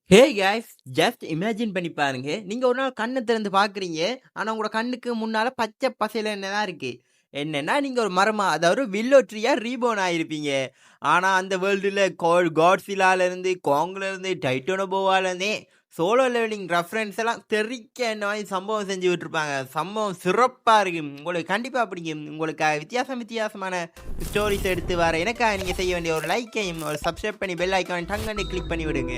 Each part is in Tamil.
ஹே guys, ஜஸ்ட் இமேஜின் பண்ணி பாருங்க. நீங்க ஒரு நாள் கண்ண திறந்து பார்க்குறீங்க. ஆனா உங்களோட கண்ணுக்கு முன்னால பச்சை பசேல்ன்னு தான் இருக்கு. என்னன்னா நீங்க ஒரு மரமா, அதாவது வில்லோ ட்ரீயா ரீபோர்ன் ஆயிருப்பீங்க. ஆனா அந்த வேர்ல்டுல காட்ஸில்லால இருந்து, காங்ல இருந்து, டைட்டானோபோவால இருந்தே சோலோ லெவலிங் ரெஃபரன்ஸ் எல்லாம் தெறிக்க இந்த மாதிரி சம்பவம் செஞ்சு விட்டுருப்பாங்க. சம்பவம் சிறப்பா இருக்கு. உங்களுக்கு கண்டிப்பா பிடிக்கும். உங்களுக்கு வித்தியாசமான ஸ்டோரிஸ் எடுத்து வர எனக்காக நீங்க செய்ய வேண்டிய ஒரு லைக்கையும் ஒரு சப்ஸ்கிரைப் பண்ணி பெல் ஐக்கான் டங்கன்னு கிளிக் பண்ணி விடுங்க.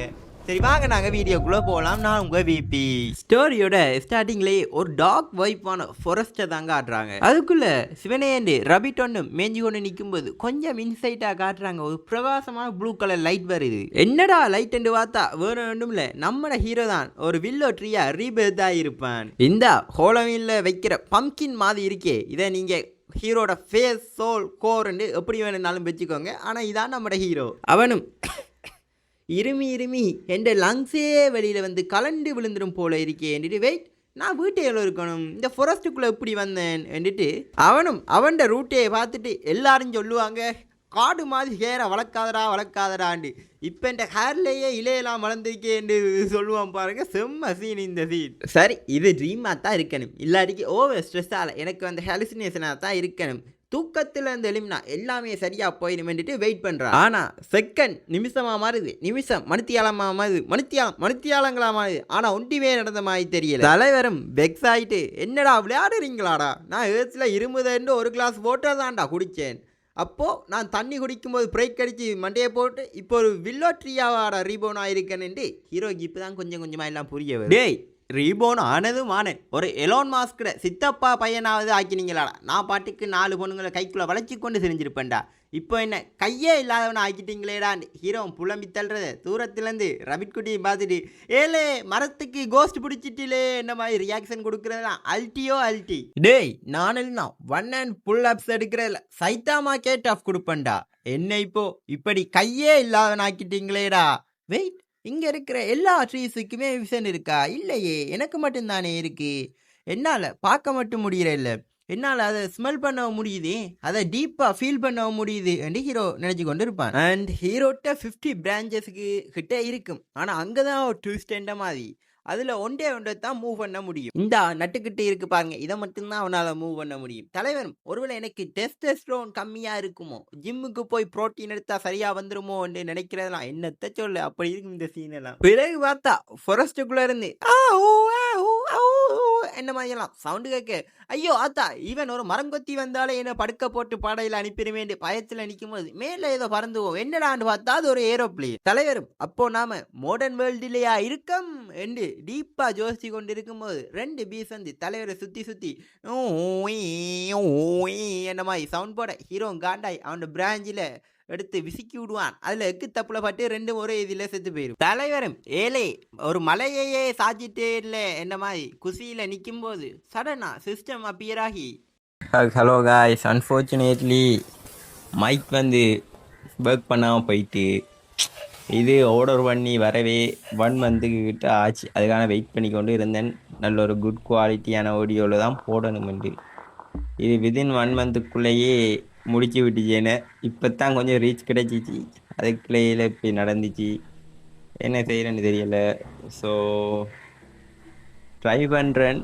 சரி வாங்க நாங்கள் வீடியோக்குள்ளே போகலாம். நான் உங்கள் விபி. ஸ்டோரியோட ஸ்டார்டிங்லேயே ஒரு டாக் வைப்பான ஃபாரஸ்ட்டை தாங்க காட்டுறாங்க. அதுக்குள்ளே சிவனேண்டு ரபிட் ஒன்று மேஞ்சி கொண்டு நிற்கும்போது கொஞ்சம் இன்சைட்டாக காட்டுறாங்க. ஒரு பிரகாசமான ப்ளூ கலர் லைட் வருது. என்னடா லைட் என்று பார்த்தா வேறு ஒன்றும் இல்லை, நம்மளோட ஹீரோ தான் ஒரு வில்லோ ட்ரீயா ரீபெர்த்தாக இருப்பான். இந்த ஹோலோவீனில் வைக்கிற பம்கின் மாதிரி இருக்கே, இதை நீங்கள் ஹீரோட ஃபேஸ் சோல் கோர்ன்னு எப்படி வேணும்னாலும் வச்சுக்கோங்க. ஆனால் இதான் நம்மளோட ஹீரோ. அவனும் இருமி என் லங்ஸே வெளியில் வந்து கலண்டு விழுந்துடும் போல இருக்கேன். வெயிட், நான் வீட்டை எவ்வளோ இருக்கணும், இந்த ஃபாரஸ்ட்டுக்குள்ளே எப்படி வந்தேன் என்றுட்டு அவனும் அவன் ரூட்டையை பார்த்துட்டு எல்லாரும் சொல்லுவாங்க, காடு மாதிரி ஹேரை வளர்க்காதடாண்டு. இப்போ இந்த ஹேர்லேயே இலையெல்லாம் வளர்ந்துருக்கேன்னு சொல்லுவான் பாருங்க. செம்ம சீன் இந்த சீன். சரி, இது ட்ரீமாக தான் இருக்கணும், இல்லாட்டிக்கு ஓவர் ஸ்ட்ரெஸ்ஸால் எனக்கு அந்த ஹெலுசினேஷனாக தான் இருக்கணும். தூக்கத்தில் இருந்து எழுமினா எல்லாமே சரியாக போயிடுமென்ட்டு வெயிட் பண்ணுறான். ஆனால் செகண்ட் நிமிஷமாக மாறுது, நிமிஷம் மணித்தியாலமாக மாறுது, மணித்தியாலங்களாக மாறுது. ஆனால் ஒன்றிமே நடந்த மாதிரி தெரியல. தலைவரும் வெக்ஸ் ஆகிட்டு, என்னடா விளையாடுறீங்களாடா, நான் ஏர்ஸில் இருமுதன்று ஒரு கிளாஸ் வாட்டர் தான்டா குடித்தேன். அப்போது நான் தண்ணி குடிக்கும்போது பிரேக் அடித்து மண்டையை போட்டு இப்போ ஒரு வில்லோ ட்ரீயாவாடா ரீபோன் ஆயிருக்கேன்னு ஹீரோக்கு இப்போ தான் கொஞ்சமாக எல்லாம் புரிய வரும். டேய், ரீபோன் ஆனதும் ஆனேன், ஒரு எலோன் மாஸ்கிற சித்தப்பா பையனாவது ஆக்கினீங்களாடா. நான் பாட்டுக்கு 4 பொண்ணுங்களை கைக்குள்ளே வளைச்சி கொண்டு செஞ்சுருப்பேன்டா. இப்போ என்ன கையே இல்லாதவனை ஆக்கிட்டீங்களேடான்னு ஹீரோ புலம்பி தள்ளுறது. தூரத்துலேருந்து ரபிட் குட்டியை பார்த்துட்டு, ஏலே மரத்துக்கு கோஸ்ட் பிடிச்சிட்டிலே என்ன மாதிரி ரியாக்ஷன் கொடுக்குறதுலாம் அல்டி. டேய், நானும் ஒன் அண்ட் புல் அப்ஸ் எடுக்கிறதில்ல, சைத்தாமா கேட் ஆஃப் கொடுப்பேன்டா. என்ன இப்போ இப்படி கையே இல்லாதவன் ஆக்கிட்டீங்களேடா. வெயிட், இங்கே இருக்கிற எல்லா ட்ரீஸுக்குமே விஷன் இருக்கா? இல்லையே, எனக்கு மட்டும்தானே இருக்கு. என்னால் பார்க்க மட்டும் முடியற இல்லை, என்னால் அதை ஸ்மெல் பண்ண முடியுது, அதை டீப்பாக ஃபீல் பண்ண முடியுது என்று ஹீரோ நினச்சி கொண்டு இருப்பான். அண்ட் ஹீரோட்ட 50 பிரான்ச்சஸுக்கு கிட்டே இருக்கும். ஆனால் அங்கே தான் ஒரு ட்விஸ்ட் என்ற மாதிரி அதில் ஒன்றை தான் மூவ் பண்ண முடியும். இந்த நட்டுக்கிட்டு இருக்கு பாருங்க, இதை மட்டும்தான் அவனால் மூவ் பண்ண முடியும். தலைவரும் ஒருவேளை எனக்கு டெஸ்டோஸ்டெரோன் கம்மியாக இருக்குமோ, ஜிம்முக்கு போய் புரோட்டீன் எடுத்தா சரியாக வந்துருமோ என்று நினைக்கிறதெல்லாம் என்னத்த சொல்ல. அப்படி இருக்கும் இந்த சீன் எல்லாம். பிறகு பார்த்தா ஃபாரஸ்ட்டுக்குள்ளே இருந்து என்ன மாதிரியெல்லாம் சவுண்டு கேட்க, ஐயோ ஆத்தா, ஈவன் ஒரு மரங்கொத்தி வந்தாலே என்ன படுக்க போட்டு பாடையில் அனுப்பிடுவேன் பயத்தில் நிற்கும் போது மேலே ஏதோ பறந்துவோம், என்னடான்னு பார்த்தா அது ஒரு ஏரோப்ளேன். தலைவரும் அப்போ நாம மாடர்ன் வேர்ல்டுலையா இருக்கம் என்று டீப்பா ஜோசி கொண்டு இருக்கும்போது 2 பீஸ் வந்து தலைவரை சுத்தி என்ன மாதிரி சவுண்ட் போட ஹீரோ காண்டாய் அவனோட பிராஞ்சில் எடுத்து விசிக்கி விடுவான். அதுல எக்கு தப்புல பட்டு 2 ஒரே இதில் செத்து போயிடும். தலைவரும் ஏலே ஒரு மலையையே சாச்சிட்டே இல்லை என்ன மாதிரி குசியில நிற்கும் போது சடனா சிஸ்டம் அப்பியர் ஆகி, ஹலோ காய்ஸ், அன்ஃபார்ச்சுனேட்லி மைக் வந்து ஒர்க் பண்ணாமல் போயிட்டு, இது ஆர்டர் பண்ணி வரவே 1 மந்த்துக்கிட்ட ஆச்சு. அதுக்கான வெயிட் பண்ணி கொண்டு இருந்தேன். நல்ல ஒரு குட் குவாலிட்டியான ஆடியோவில் தான் போடணுமெண்டு. இது வித்தின் 1 மந்த்துக்குள்ளேயே முடிச்சு விட்டுச்சேன்னு இப்போ தான் கொஞ்சம் ரீச் கிடைச்சிச்சு. அதுக்குள்ளேயில் இப்படி நடந்துச்சு, என்ன செய்கிறேன்னு தெரியலை. ஸோ ட்ரை பண்ணுறேன்.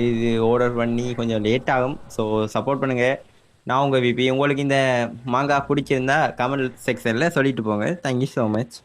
இது ஆர்டர் பண்ணி கொஞ்சம் லேட் ஆகும். ஸோ சப்போர்ட் பண்ணுங்கள். நான் உங்கள் விபி. உங்களுக்கு இந்த மாங்காய் பிடிச்சிருந்தா கமெண்ட் செக்ஷனில் சொல்லிட்டு போங்க. Thank you so much.